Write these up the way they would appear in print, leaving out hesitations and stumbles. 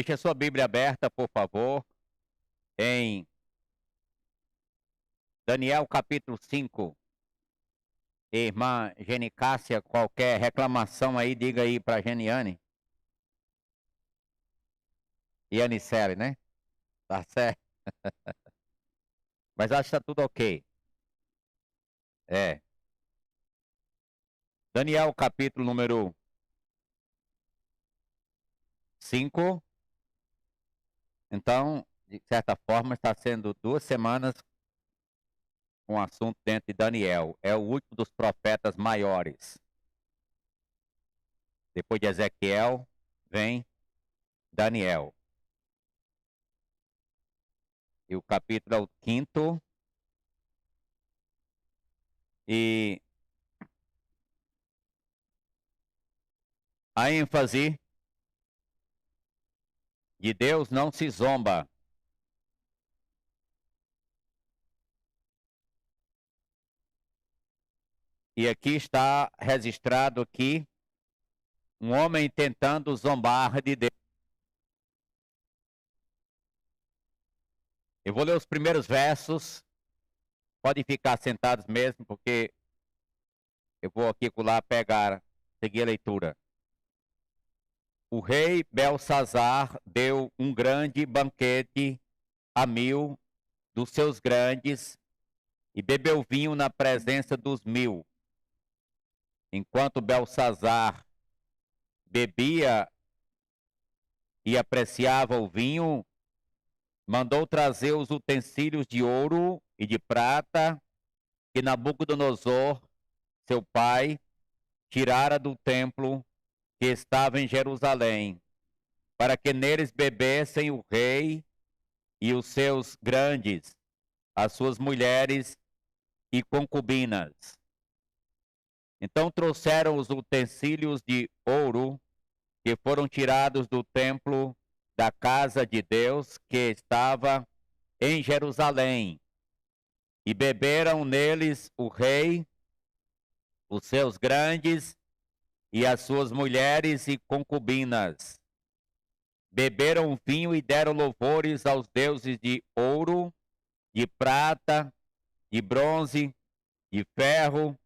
Deixe a sua Bíblia aberta, por favor, em Daniel capítulo 5. Irmã Genicássia, qualquer reclamação aí, diga aí para Geniane. E Anicele, né? Tá certo. Mas acho que tá tudo ok. É. Daniel capítulo número 5. Então, de certa forma, está sendo 2 semanas com um assunto dentro de Daniel. É o último dos profetas maiores. Depois de Ezequiel, vem Daniel. E o capítulo é o 5º. E a ênfase de Deus não se zomba. E aqui está registrado aqui um homem tentando zombar de Deus. Eu vou ler os primeiros versos. Podem ficar sentados mesmo, porque eu vou aqui lá pegar, seguir a leitura. O rei Belsazar deu um grande banquete a 1000 dos seus grandes e bebeu vinho na presença dos 1000. Enquanto Belsazar bebia e apreciava o vinho, mandou trazer os utensílios de ouro e de prata que Nabucodonosor, seu pai, tirara do templo que estava em Jerusalém, para que neles bebessem o rei e os seus grandes, as suas mulheres e concubinas. Então trouxeram os utensílios de ouro que foram tirados do templo da casa de Deus que estava em Jerusalém, e beberam neles o rei, os seus grandes e as suas mulheres e concubinas. Beberam vinho e deram louvores aos deuses de ouro, de prata, de bronze, de ferro,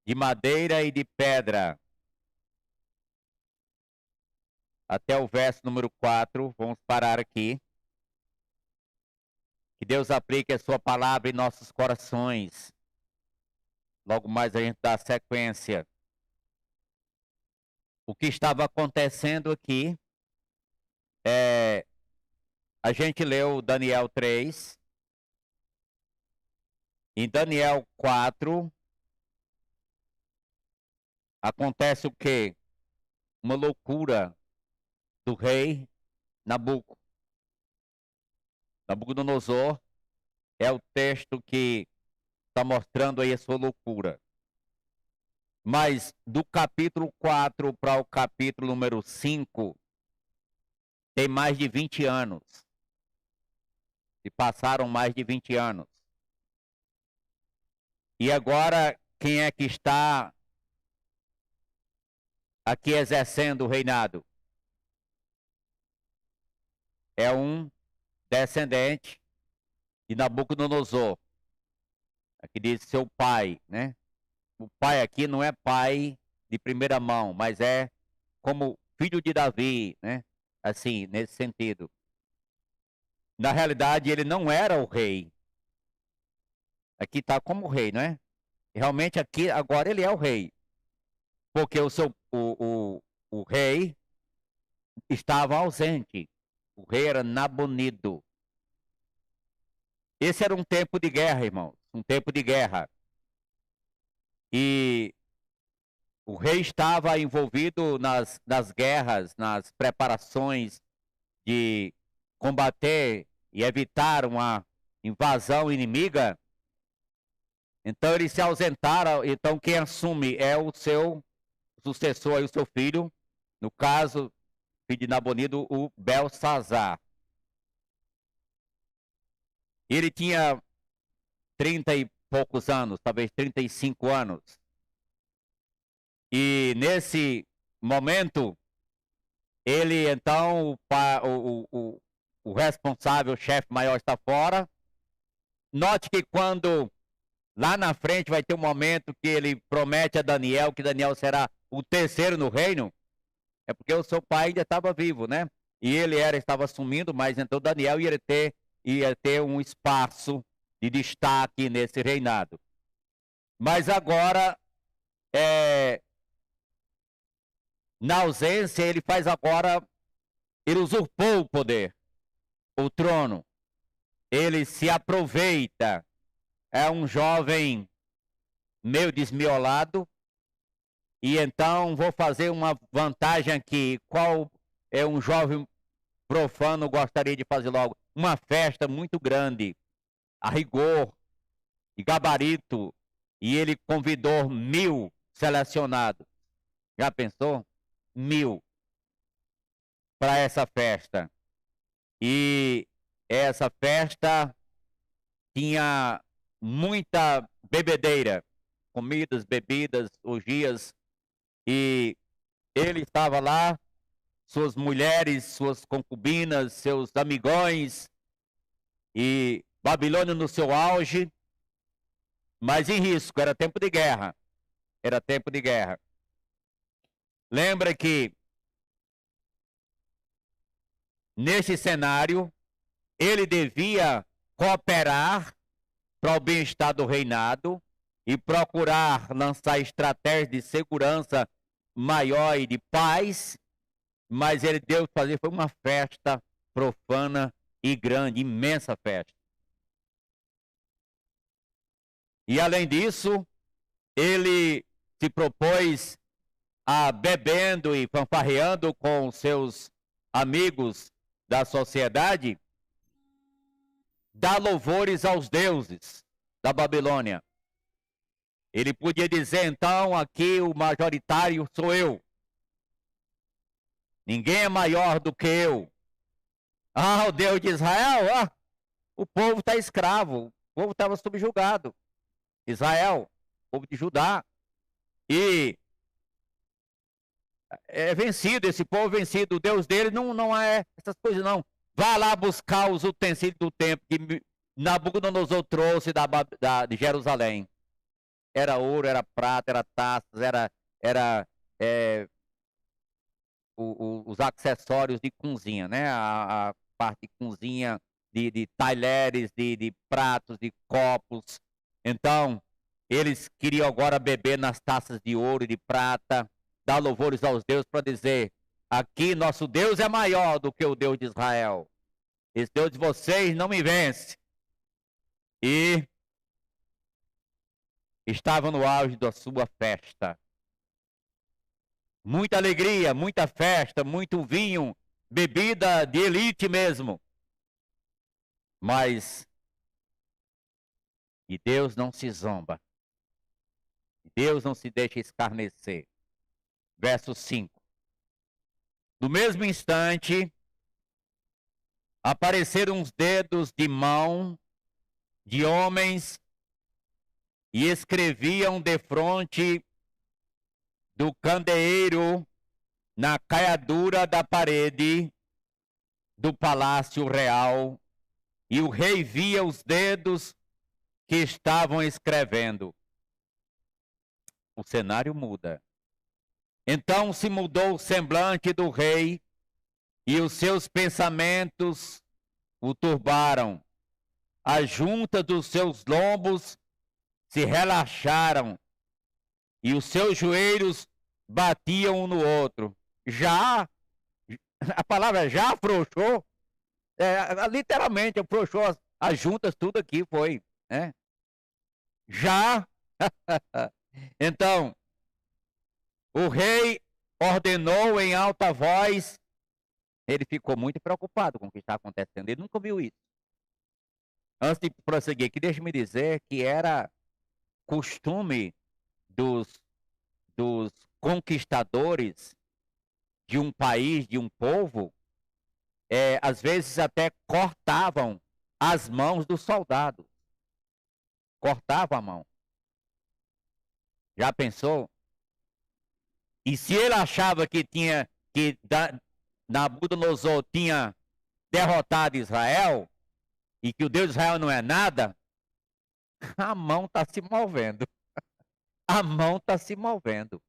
de madeira e de pedra. Até o verso número 4, vamos parar aqui. Que Deus aplique a sua palavra em nossos corações. Logo mais a gente dá sequência. O que estava acontecendo aqui é... A gente leu Daniel 3. Em Daniel 4, acontece o quê? Uma loucura do rei Nabucodonosor. É o texto que está mostrando aí a sua loucura. Mas do capítulo 4 para o capítulo número 5, tem mais de 20 anos. E passaram mais de 20 anos. E agora, quem é que está aqui exercendo o reinado? É um descendente de Nabucodonosor. Aqui diz seu pai, né? O pai aqui não é pai de primeira mão, mas é como filho de Davi, né? Assim, nesse sentido. Na realidade, ele não era o rei. Aqui está como rei, não é? Realmente aqui, agora ele é o rei. Porque o rei estava ausente. O rei era Nabonido. Esse era um tempo de guerra, irmãos. Um tempo de guerra. E o rei estava envolvido nas guerras, nas preparações de combater e evitar uma invasão inimiga. Então eles se ausentaram. Então quem assume é o seu sucessor, o seu filho. No caso, filho de Nabonido, o Belsazar. Ele tinha 30 e poucos anos, talvez 35 anos. E nesse momento, Ele, então, o responsável, o chefe maior está fora. Note que quando lá na frente vai ter um momento que ele promete a Daniel que Daniel será o terceiro no reino, é porque o seu pai ainda estava vivo, né? E ele estava assumindo, mas então Daniel ia ter um espaço de destaque nesse reinado. Mas agora, na ausência, ele faz agora, ele usurpou o poder, o trono. Ele se aproveita, é um jovem meio desmiolado, e então vou fazer uma vantagem aqui. Qual é um jovem profano gostaria de fazer logo? Uma festa muito grande, a rigor, de gabarito, e ele convidou 1000 selecionados. Já pensou? 1000 para essa festa. E essa festa tinha muita bebedeira, comidas, bebidas, orgias, e ele estava lá, suas mulheres, suas concubinas, seus amigões, e Babilônia no seu auge, mas em risco, era tempo de guerra. Era tempo de guerra. Lembra que nesse cenário ele devia cooperar para o bem-estar do reinado e procurar lançar estratégias de segurança maior e de paz, mas ele deu fazer foi uma festa profana e grande, imensa festa. E além disso, ele se propôs a bebendo e fanfarreando com seus amigos da sociedade, dar louvores aos deuses da Babilônia. Ele podia dizer, então, aqui o majoritário sou eu. Ninguém é maior do que eu. Ah, o Deus de Israel, o povo está escravo, o povo estava subjugado. Israel, povo de Judá. E é vencido, esse povo é vencido. O Deus dele não é essas coisas, não. Vá lá buscar os utensílios do templo que Nabucodonosor trouxe de Jerusalém. Era ouro, era prata, era taças, era os acessórios de cozinha, né? A parte de cozinha, de talheres, de pratos, de copos. Então, eles queriam agora beber nas taças de ouro e de prata, dar louvores aos deuses para dizer, aqui nosso Deus é maior do que o Deus de Israel. Esse Deus de vocês não me vence. E estava no auge da sua festa. Muita alegria, muita festa, muito vinho, bebida de elite mesmo. Mas de Deus não se zomba. Deus não se deixa escarnecer. Verso 5. No mesmo instante, apareceram os dedos de mão de homens e escreviam defronte do candeeiro na caiadura da parede do palácio real, e o rei via os dedos que estavam escrevendo. O cenário muda. Então se mudou o semblante do rei, e os seus pensamentos o turbaram. As juntas dos seus lombos se relaxaram, e os seus joelhos batiam um no outro. A palavra já afrouxou, literalmente afrouxou as juntas, tudo aqui foi, né? Já, então, o rei ordenou em alta voz, ele ficou muito preocupado com o que está acontecendo, ele nunca viu isso. Antes de prosseguir aqui, deixe-me dizer que era costume dos conquistadores de um país, de um povo, às vezes até cortavam as mãos dos soldados. Cortavam a mão. Já pensou? E se ele achava que tinha que Nabucodonosor tinha derrotado Israel e que o Deus de Israel não é nada, a mão está se movendo. A mão está se movendo.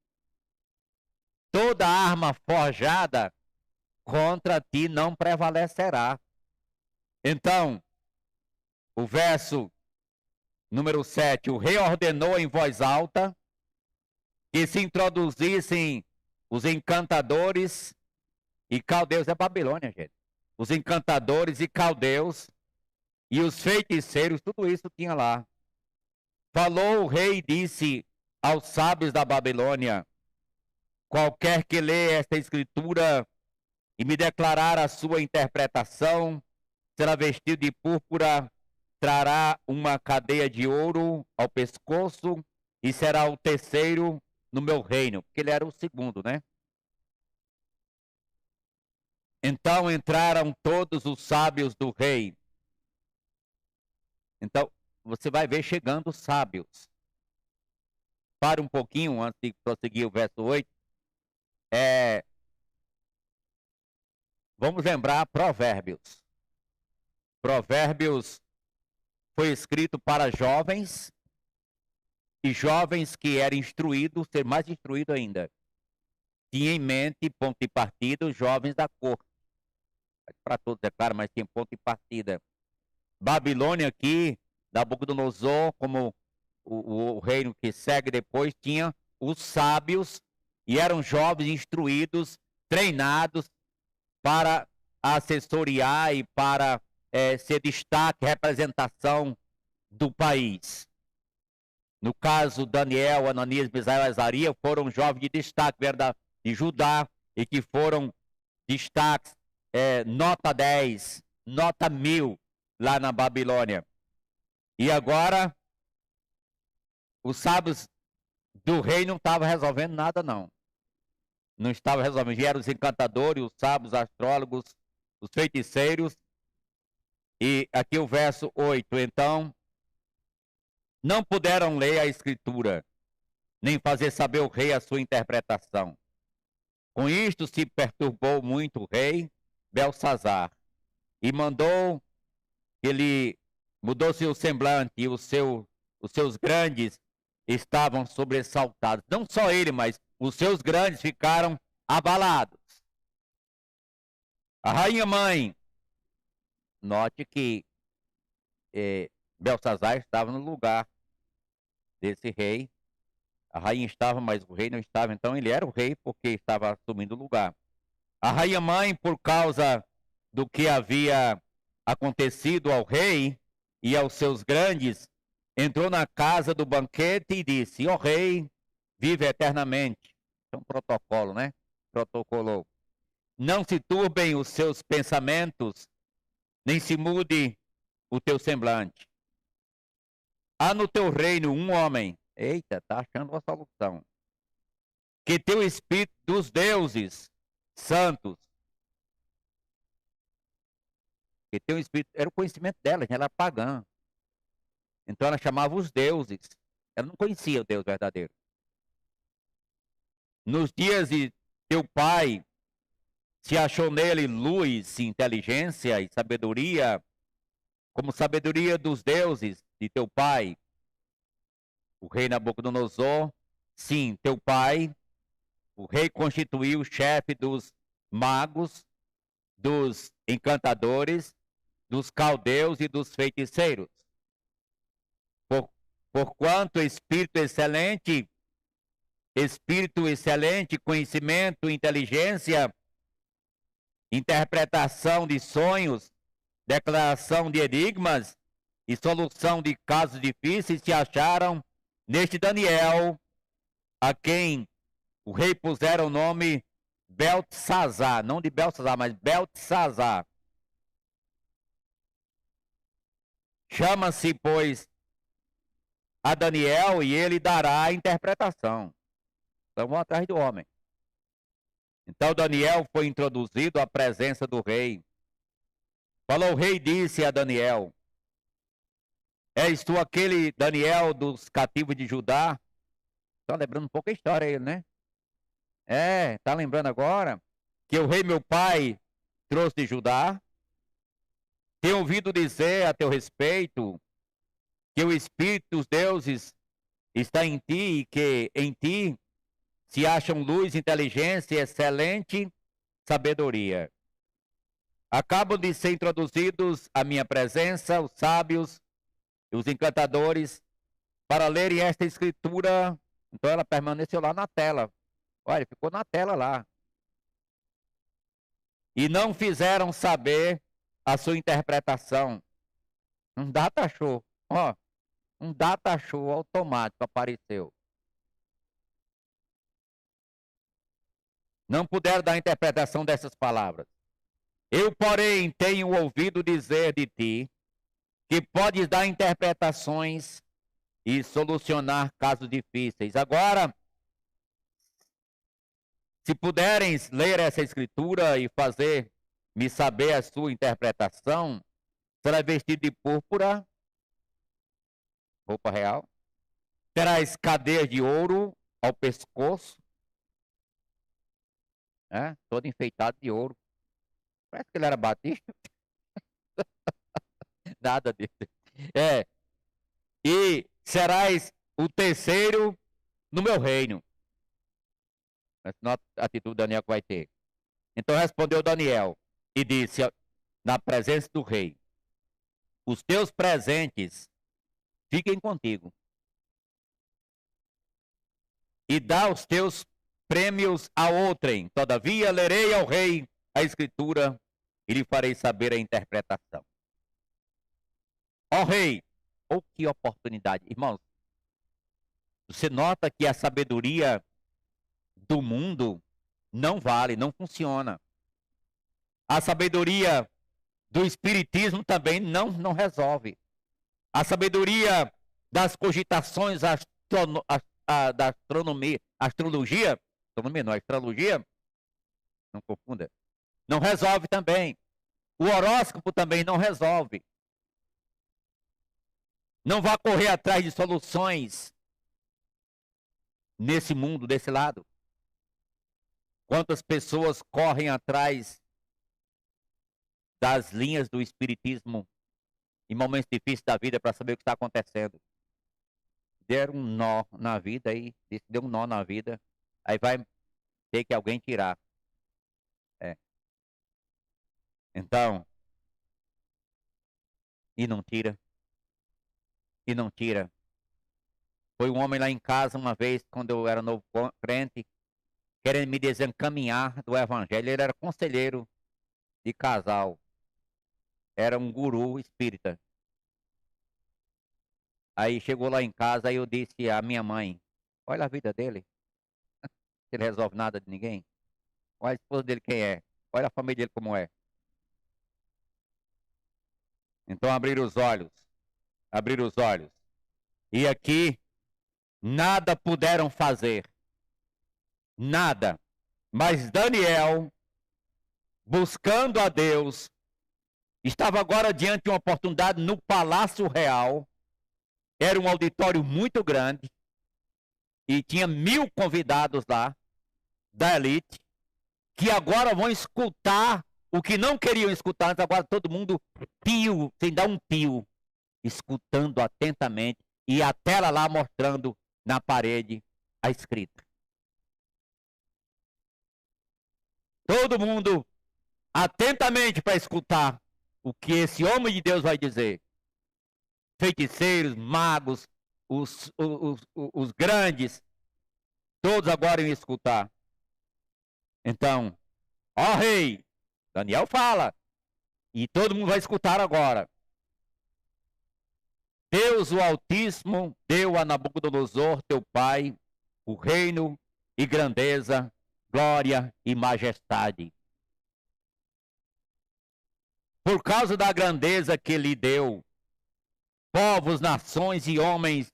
Toda arma forjada contra ti não prevalecerá. Então, o verso número 7, o rei ordenou em voz alta que se introduzissem os encantadores e caldeus, é Babilônia, gente. Os encantadores e caldeus e os feiticeiros, tudo isso tinha lá. Falou o rei e disse aos sábios da Babilônia: qualquer que lê esta escritura e me declarar a sua interpretação, será vestido de púrpura, trará uma cadeia de ouro ao pescoço e será o terceiro no meu reino, porque ele era o segundo, né? Então entraram todos os sábios do rei. Então, você vai ver chegando os sábios. Para um pouquinho antes de prosseguir o verso 8. Vamos lembrar Provérbios. Provérbios foi escrito para jovens e jovens que eram instruídos, ser mais instruído ainda. Tinha em mente ponto de partida os jovens da corte. Para todos, é claro, mas tinha ponto de partida. Babilônia aqui, Nabucodonosor, como o reino que segue depois, tinha os sábios e eram jovens instruídos, treinados para assessoriar e para ser destaque, representação do país. No caso, Daniel, Ananias, Misael e Azarias foram jovens de destaque, vieram de Judá e que foram destaques, nota 10, nota 1000 lá na Babilônia. E agora, os sábios do rei não estavam resolvendo nada, não. Não estavam resolvendo. Vieram os encantadores, os sábios, os astrólogos, os feiticeiros. E aqui o verso 8. Então, não puderam ler a escritura, nem fazer saber o rei a sua interpretação. Com isto se perturbou muito o rei Belsazar, e mandou que ele mudou seu semblante, e os seus grandes estavam sobressaltados. Não só ele, mas os seus grandes ficaram abalados. A rainha mãe, note que Belsazar estava no lugar desse rei. A rainha estava, mas o rei não estava. Então ele era o rei porque estava assumindo o lugar. A rainha mãe, por causa do que havia acontecido ao rei e aos seus grandes, entrou na casa do banquete e disse: ó rei, vive eternamente. É um protocolo, né? Protocolou. Não se turbem os seus pensamentos, nem se mude o teu semblante. Há no teu reino um homem, eita, tá achando uma solução, que tem o espírito dos deuses santos, que tem o espírito, era o conhecimento dela, ela era pagã. Então ela chamava os deuses, ela não conhecia o Deus verdadeiro. Nos dias de teu pai, se achou nele luz, inteligência e sabedoria, como sabedoria dos deuses de teu pai, o rei Nabucodonosor. Sim, teu pai, o rei constituiu o chefe dos magos, dos encantadores, dos caldeus e dos feiticeiros. Porquanto espírito excelente, conhecimento, inteligência, interpretação de sonhos, declaração de enigmas e solução de casos difíceis se acharam neste Daniel, a quem o rei pusera o nome Beltesazar, não de Belsazar, mas Beltesazar. Chama-se, pois, a Daniel e ele dará a interpretação. Então vão atrás do homem. Então Daniel foi introduzido à presença do rei. Falou o rei, disse a Daniel: és tu aquele Daniel dos cativos de Judá? Está lembrando um pouco a história ele, né? Tá lembrando agora? que o rei meu pai trouxe de Judá? Tenho ouvido dizer a teu respeito que o Espírito dos deuses está em ti e que em ti se acham luz, inteligência e excelente sabedoria. Acabam de ser introduzidos à minha presença os sábios e os encantadores para lerem esta escritura. Então ela permaneceu lá na tela. Olha, ficou na tela lá. E não fizeram saber a sua interpretação. Um data show. Ó, um data show automático apareceu. Não puderam dar a interpretação dessas palavras. Eu, porém, tenho ouvido dizer de ti que podes dar interpretações e solucionar casos difíceis. Agora, se puderem ler essa escritura e fazer-me saber a sua interpretação, será vestido de púrpura, roupa real, terás cadeias de ouro ao pescoço, todo enfeitado de ouro. Parece que ele era batista. Nada disso. E serás o terceiro no meu reino. Essa não é a atitude de Daniel que vai ter. Então respondeu Daniel e disse na presença do rei: os teus presentes fiquem contigo. E dá os teus prêmios a outrem. Todavia lerei ao rei a escritura e lhe farei saber a interpretação. Ó rei, que oportunidade. Irmãos, você nota que a sabedoria do mundo não vale, não funciona. A sabedoria do espiritismo também não resolve. A sabedoria das cogitações da astronomia, astrologia, não confunda, não resolve também. O horóscopo também não resolve. Não vá correr atrás de soluções nesse mundo, desse lado. Quantas pessoas correm atrás das linhas do espiritismo em momentos difíceis da vida para saber o que está acontecendo? Deram um nó na vida aí, deu um nó na vida, aí vai ter que alguém tirar. Então, e não tira. E não tira. Foi um homem lá em casa uma vez, quando eu era novo crente, querendo me desencaminhar do evangelho. Ele era conselheiro de casal. Era um guru espírita. Aí chegou lá em casa, aí eu disse à minha mãe: olha a vida dele. Ele resolve nada de ninguém. Olha a esposa dele quem é. Olha a família dele como é. Então abrir os olhos. Abrir os olhos. E aqui nada puderam fazer. Nada. Mas Daniel, buscando a Deus, estava agora diante de uma oportunidade no Palácio Real. Era um auditório muito grande. E tinha 1000 convidados lá, da elite, que agora vão escutar o que não queriam escutar antes. Agora todo mundo pio, sem dar um pio, escutando atentamente. E a tela lá mostrando na parede a escrita. Todo mundo atentamente para escutar o que esse homem de Deus vai dizer. Feiticeiros, magos, os grandes, todos agora iam escutar. Então, ó rei, Daniel fala, e todo mundo vai escutar agora. Deus o Altíssimo deu a Nabucodonosor, teu pai, o reino e grandeza, glória e majestade. Por causa da grandeza que lhe deu, povos, nações e homens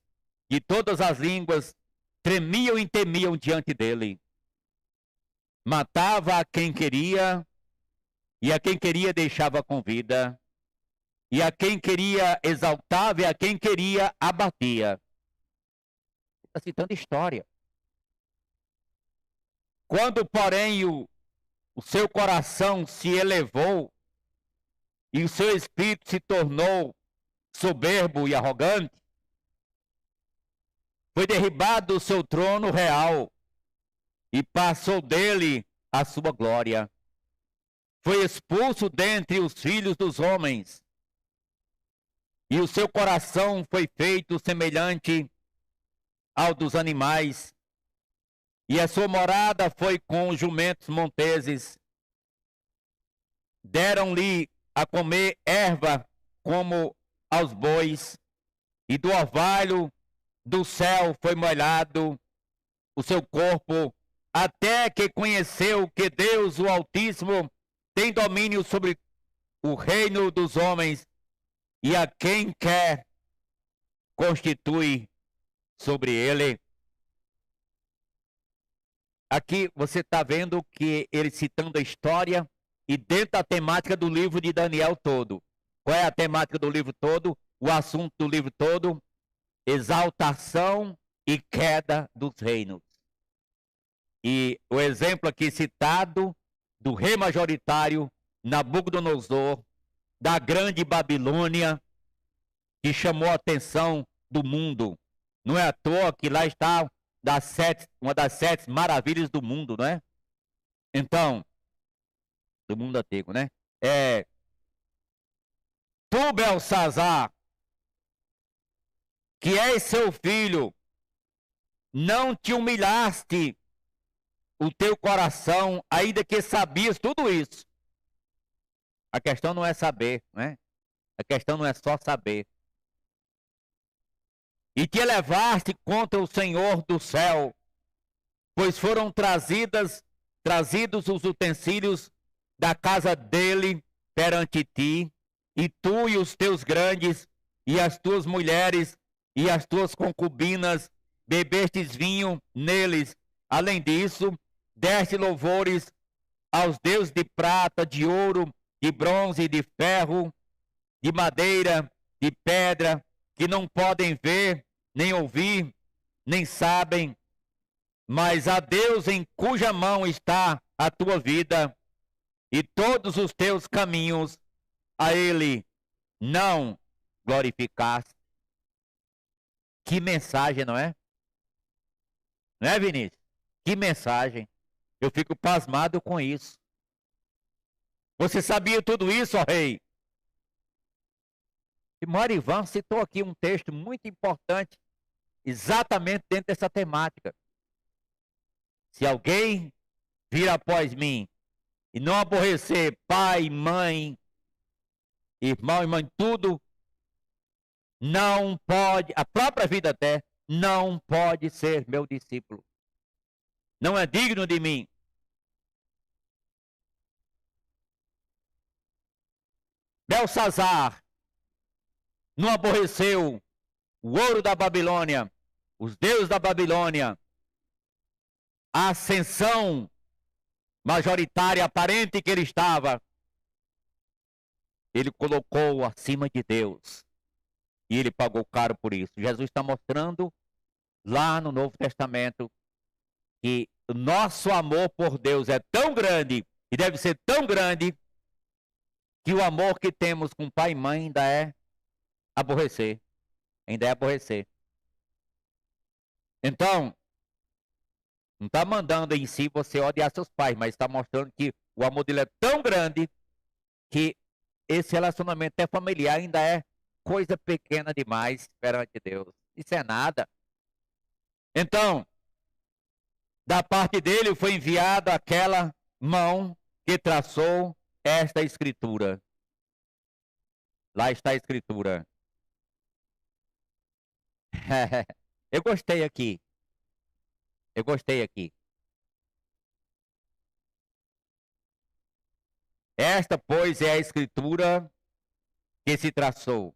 de todas as línguas tremiam e temiam diante dele. Matava a quem queria, e a quem queria deixava com vida, e a quem queria exaltava, e a quem queria abatia. Está citando história. Quando, porém, o seu coração se elevou e o seu espírito se tornou soberbo e arrogante, foi derribado do seu trono real e passou dele a sua glória. Foi expulso dentre os filhos dos homens, e o seu coração foi feito semelhante ao dos animais, e a sua morada foi com jumentos monteses. Deram-lhe a comer erva como aos bois, e do orvalho do céu foi molhado o seu corpo, até que conheceu que Deus, o Altíssimo, tem domínio sobre o reino dos homens, e a quem quer constitui sobre ele. Aqui você está vendo que ele citando a história e dentro da temática do livro de Daniel todo. Qual é a temática do livro todo? O assunto do livro todo? Exaltação e queda dos reinos. E o exemplo aqui citado do rei majoritário Nabucodonosor, da grande Babilônia, que chamou a atenção do mundo. Não é à toa que lá está uma das 7 maravilhas do mundo, não é? Então, do mundo antigo, né? Tu, Belsazar, que és seu filho, não te humilhaste o teu coração, ainda que sabias tudo isso. A questão não é saber, né? A questão não é só saber. E te elevaste contra o Senhor do céu, pois foram trazidos os utensílios da casa dele perante ti, e tu e os teus grandes, e as tuas mulheres, e as tuas concubinas, bebestes vinho neles. Além disso, deste louvores aos deuses de prata, de ouro, de bronze, de ferro, de madeira, de pedra, que não podem ver, nem ouvir, nem sabem, mas a Deus em cuja mão está a tua vida e todos os teus caminhos, a Ele não glorificaste. Que mensagem, não é? Não é, Vinícius? Que mensagem. Eu fico pasmado com isso. Você sabia tudo isso, ó rei? E Marivan citou aqui um texto muito importante, exatamente dentro dessa temática. Se alguém vir após mim e não aborrecer pai, mãe, irmão e mãe, tudo, não pode, a própria vida até, não pode ser meu discípulo. Não é digno de mim. Belsazar não aborreceu o ouro da Babilônia, os deuses da Babilônia, a ascensão majoritária aparente que ele estava. Ele colocou acima de Deus e ele pagou caro por isso. Jesus está mostrando lá no Novo Testamento que o nosso amor por Deus é tão grande e deve ser tão grande que o amor que temos com pai e mãe ainda é aborrecer. Ainda é aborrecer. Então, não está mandando em si você odiar seus pais, mas está mostrando que o amor dele é tão grande que esse relacionamento até familiar ainda é coisa pequena demais perante Deus. Isso é nada. Então, da parte dele foi enviada aquela mão que traçou esta escritura. Lá está a escritura. Eu gostei aqui. Eu gostei aqui. Esta, pois, é a escritura que se traçou.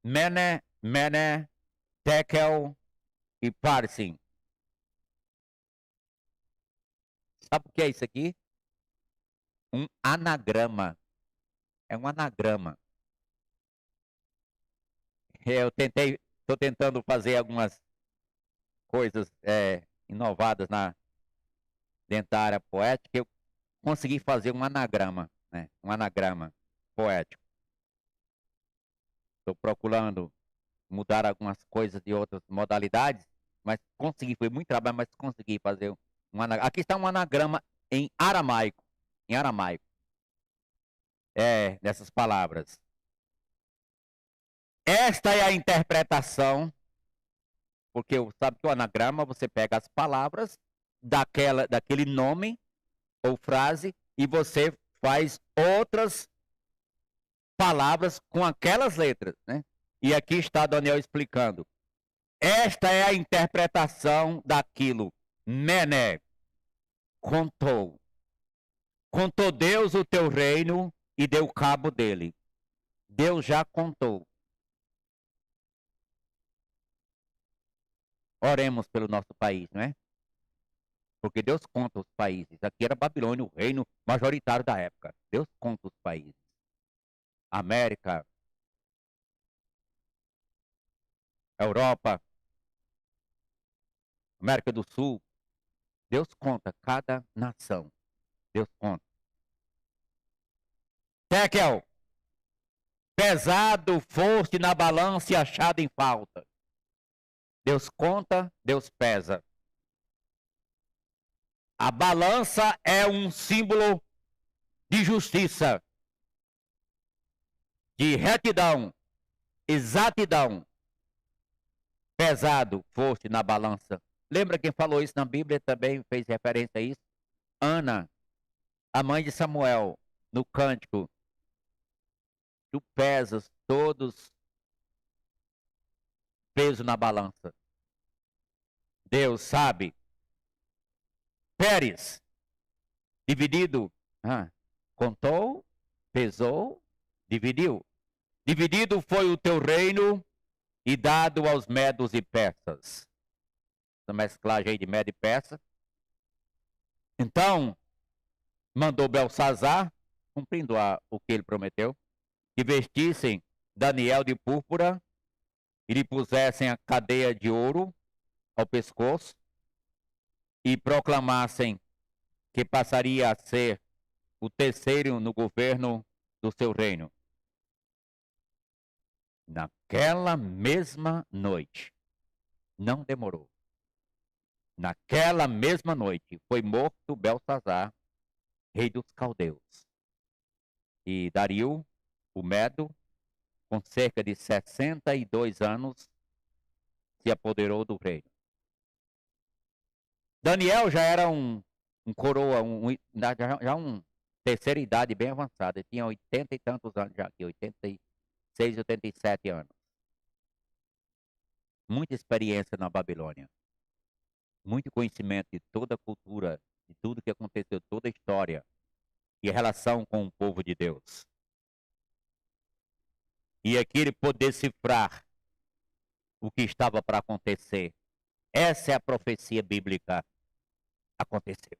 Mene, Mene, Tekel e Parsim. Sabe o que é isso aqui? Um anagrama. É um anagrama. Estou tentando fazer algumas coisas inovadas dentro da área poética. Eu consegui fazer um anagrama, né? Um anagrama poético. Estou procurando mudar algumas coisas de outras modalidades, mas consegui, foi muito trabalho, mas consegui fazer um anagrama. Aqui está um anagrama em aramaico, dessas palavras. Esta é a interpretação, porque sabe que o anagrama você pega as palavras daquele nome ou frase e você faz outras palavras com aquelas letras, né? E aqui está Daniel explicando. Esta é a interpretação daquilo. Mené contou. Contou Deus o teu reino e deu cabo dele. Deus já contou. Oremos pelo nosso país, não é? Porque Deus conta os países. Aqui era Babilônia, o reino majoritário da época. Deus conta os países. América, Europa, América do Sul. Deus conta cada nação. Deus conta. Tekel, pesado foste na balança e achado em falta. Deus conta, Deus pesa. A balança é um símbolo de justiça, de retidão, exatidão. Pesado foste na balança. Lembra quem falou isso na Bíblia também fez referência a isso? Ana, a mãe de Samuel, no cântico. Tu pesas todos peso na balança. Deus sabe. Pérez, dividido, contou, pesou, dividiu. Dividido foi o teu reino e dado aos medos e persas. Essa mesclagem aí de medo e persa. Então, mandou Belsazar, cumprindo o que ele prometeu, que vestissem Daniel de púrpura e lhe pusessem a cadeia de ouro ao pescoço e proclamassem que passaria a ser o terceiro no governo do seu reino. Naquela mesma noite, não demorou. Naquela mesma noite foi morto Belsazar, rei dos caldeus. E Dario, o Medo, com cerca de 62 anos, se apoderou do reino. Daniel já era um coroa, já uma terceira idade bem avançada. Ele tinha 80 e tantos anos já aqui, 86, 87 anos. Muita experiência na Babilônia. Muito conhecimento de toda a cultura, de tudo que aconteceu, toda a história e a relação com o povo de Deus. E aqui ele poder decifrar o que estava para acontecer. Essa é a profecia bíblica. Aconteceu.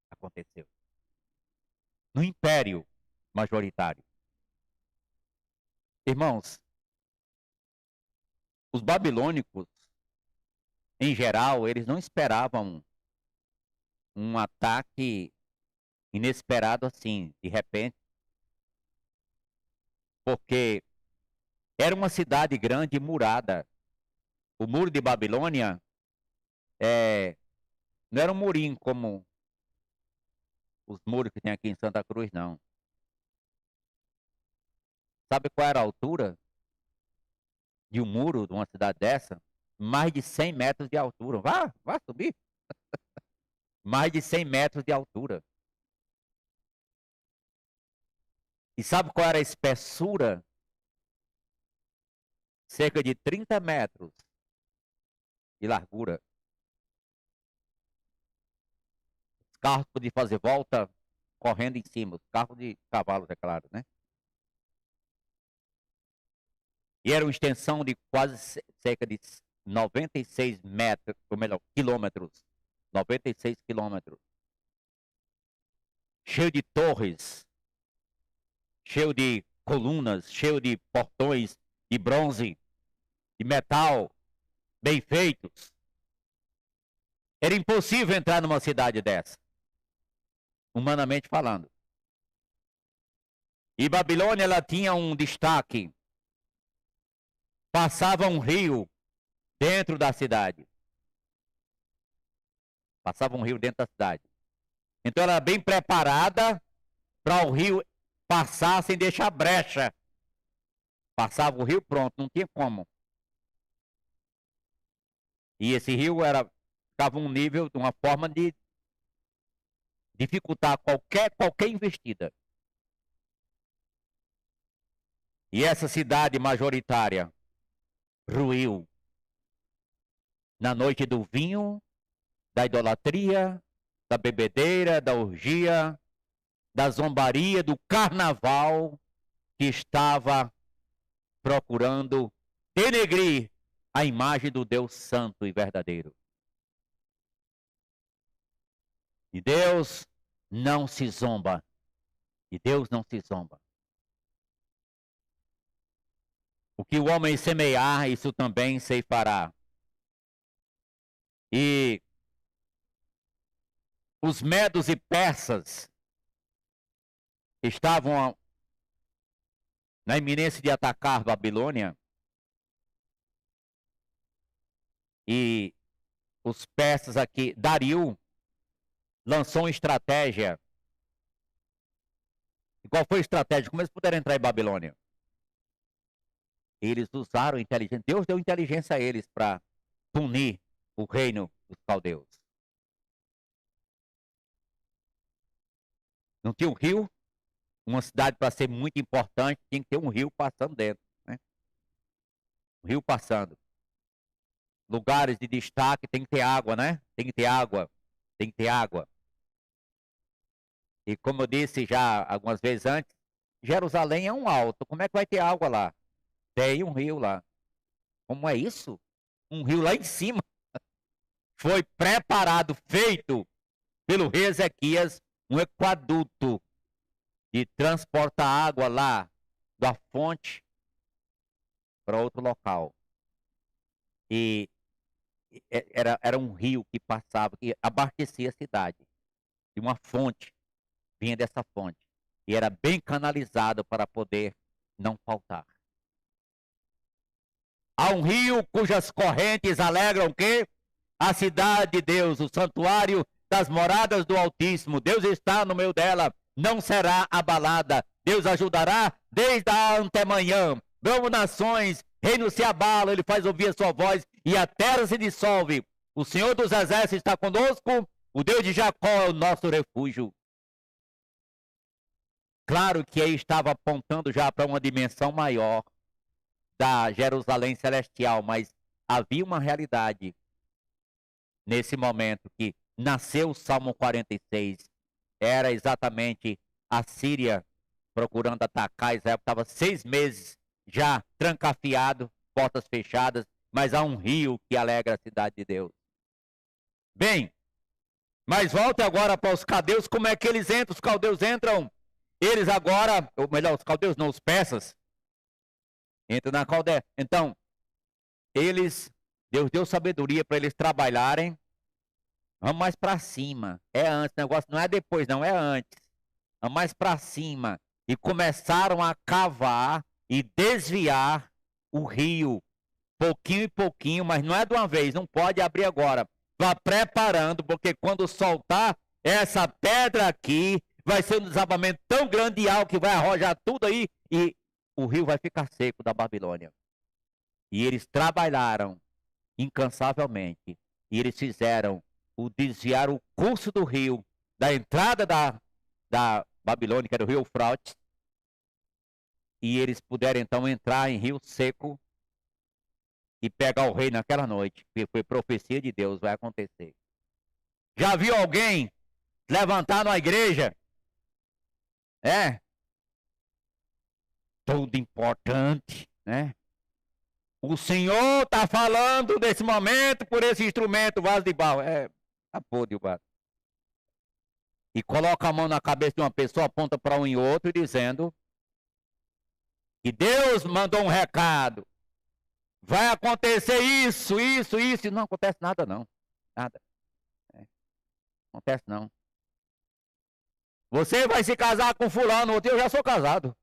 Aconteceu. No império majoritário. Irmãos, os babilônicos, em geral, eles não esperavam um ataque inesperado assim, de repente. Porque era uma cidade grande e murada. O muro de Babilônia não era um murinho como os muros que tem aqui em Santa Cruz, não. Sabe qual era a altura de um muro de uma cidade dessa? Mais de 100 metros de altura. Vá subir. Mais de 100 metros de altura. E sabe qual era a espessura? Cerca de 30 metros de largura. Os carros podiam fazer volta correndo em cima. Os carros de cavalos, é claro, né? E era uma extensão de quase cerca de 96 metros, ou melhor, quilômetros. 96 quilômetros. Cheio de torres, cheio de colunas, cheio de portões de bronze, de metal, bem feitos. Era impossível entrar numa cidade dessa. humanamente falando. E Babilônia, ela tinha um destaque. Passava um rio dentro da cidade. Passava um rio dentro da cidade. Então ela era bem preparada para o rio passar sem deixar brecha. Passava o rio, pronto, não tinha como. E esse rio ficava um nível, uma forma de dificultar qualquer investida. E essa cidade majoritária ruiu na noite do vinho, da idolatria, da bebedeira, da orgia, da zombaria, do carnaval, que estava procurando denegrir a imagem do Deus santo e verdadeiro. E Deus não se zomba. E Deus não se zomba. O que o homem semear, isso também ceifará. E os medos e persas estavam na iminência de atacar Babilônia. E os persas aqui, Dario, lançou uma estratégia. E qual foi a estratégia? Como eles puderam entrar em Babilônia? Eles usaram inteligência. Deus deu inteligência a eles para punir o reino dos caldeus. Não tinha um rio? Uma cidade, para ser muito importante, tinha que ter um rio passando dentro, né? Um rio passando. Lugares de destaque tem que ter água, né? Tem que ter água. Tem que ter água. E como eu disse já algumas vezes antes, Jerusalém é um alto. Como é que vai ter água lá? Tem um rio lá. Como é isso? Um rio lá em cima. Foi preparado, feito pelo rei Ezequias, um aqueduto de transportar água lá da fonte para outro local. E era um rio que passava, que abastecia a cidade. De uma fonte, vinha dessa fonte. E era bem canalizado para poder não faltar. Há um rio cujas correntes alegram o quê? A cidade de Deus, o santuário das moradas do Altíssimo. Deus está no meio dela, não será abalada. Deus ajudará desde a antemanhã. Vamos, nações, reino se abala, ele faz ouvir a sua voz e a terra se dissolve. O Senhor dos Exércitos está conosco, o Deus de Jacó é o nosso refúgio. Claro que aí estava apontando já para uma dimensão maior da Jerusalém celestial, mas havia uma realidade nesse momento que nasceu o Salmo 46. Era exatamente a Síria procurando atacar Israel. Estava 6 meses já trancafiado, portas fechadas, mas há um rio que alegra a cidade de Deus. Bem, mas volte agora para os caldeus. Como é que eles entram? Os caldeus entram. Eles agora, ou melhor, os caldeus não, os persas, entram na caldeia. Então, Deus deu sabedoria para eles trabalharem. Vamos mais para cima. É antes, o negócio não é depois, não, é antes. Vamos mais para cima. E começaram a cavar e desviar o rio, pouquinho em pouquinho, mas não é de uma vez, não pode abrir agora. Vá preparando, porque quando soltar essa pedra aqui, vai ser um desabamento tão grande e alto que vai arrojar tudo aí e o rio vai ficar seco da Babilônia. E eles trabalharam incansavelmente. E eles fizeram desviar o curso do rio, da entrada da Babilônia, que era o rio Eufrates. E eles puderam então entrar em rio seco e pegar o rei naquela noite. Porque foi profecia de Deus, vai acontecer. Já viu alguém levantar na igreja? Tudo importante, né? O Senhor está falando nesse momento por esse instrumento, vaso de barro. Tá podre o vaso. E coloca a mão na cabeça de uma pessoa, aponta para um e outro, dizendo que Deus mandou um recado. Vai acontecer isso, isso, isso. E não acontece nada, não. Nada. Não acontece, não. Você vai se casar com fulano, outro, eu já sou casado.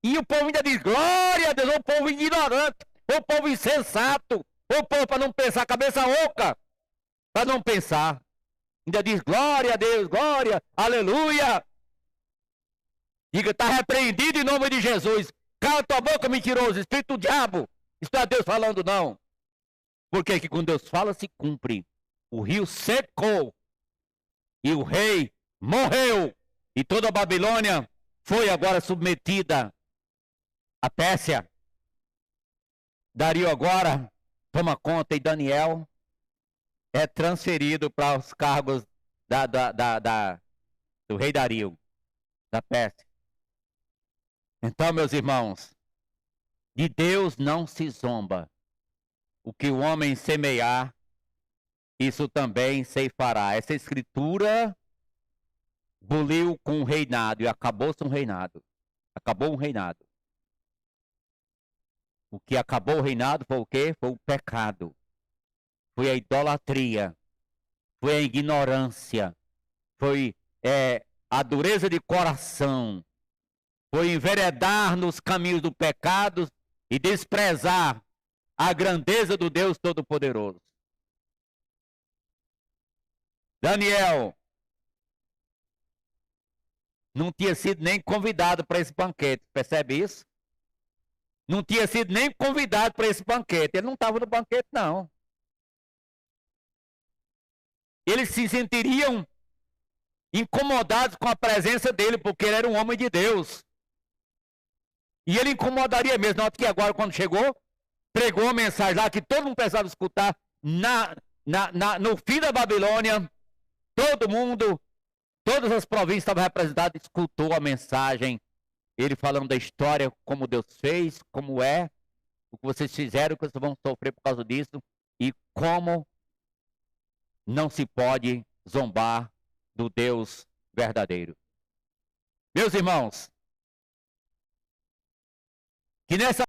E o povo ainda diz, glória a Deus, o povo ignorante, o povo insensato, o povo para não pensar, cabeça oca, para não pensar. Ainda diz, glória a Deus, glória, aleluia. Diga, está repreendido em nome de Jesus. Cala tua boca, mentiroso, espírito do diabo. Isso não é Deus falando, não. Porque que quando Deus fala, se cumpre. O rio secou e o rei morreu. E toda a Babilônia foi agora submetida à Pérsia. Dario agora toma conta e Daniel é transferido para os cargos do rei Dario, da Pérsia. Então, meus irmãos, de Deus não se zomba. O que o homem semear, isso também ceifará. Essa escritura buliu com um reinado e acabou-se um reinado. Acabou um reinado. O que acabou o reinado foi o quê? Foi o pecado. Foi a idolatria. Foi a ignorância. Foi a dureza de coração. Foi enveredar nos caminhos do pecado e desprezar a grandeza do Deus Todo-Poderoso. Daniel não tinha sido nem convidado para esse banquete, percebe isso? Não tinha sido nem convidado para esse banquete, ele não estava no banquete não. Eles se sentiriam incomodados com a presença dele, porque ele era um homem de Deus. E ele incomodaria mesmo, nota que agora quando chegou, pregou uma mensagem lá que todo mundo precisava escutar, no fim da Babilônia, todo mundo, todas as províncias estavam representadas, escutou a mensagem, ele falando da história, como Deus fez, como é, o que vocês fizeram, o que vocês vão sofrer por causa disso, e como não se pode zombar do Deus verdadeiro. Meus irmãos, que nessa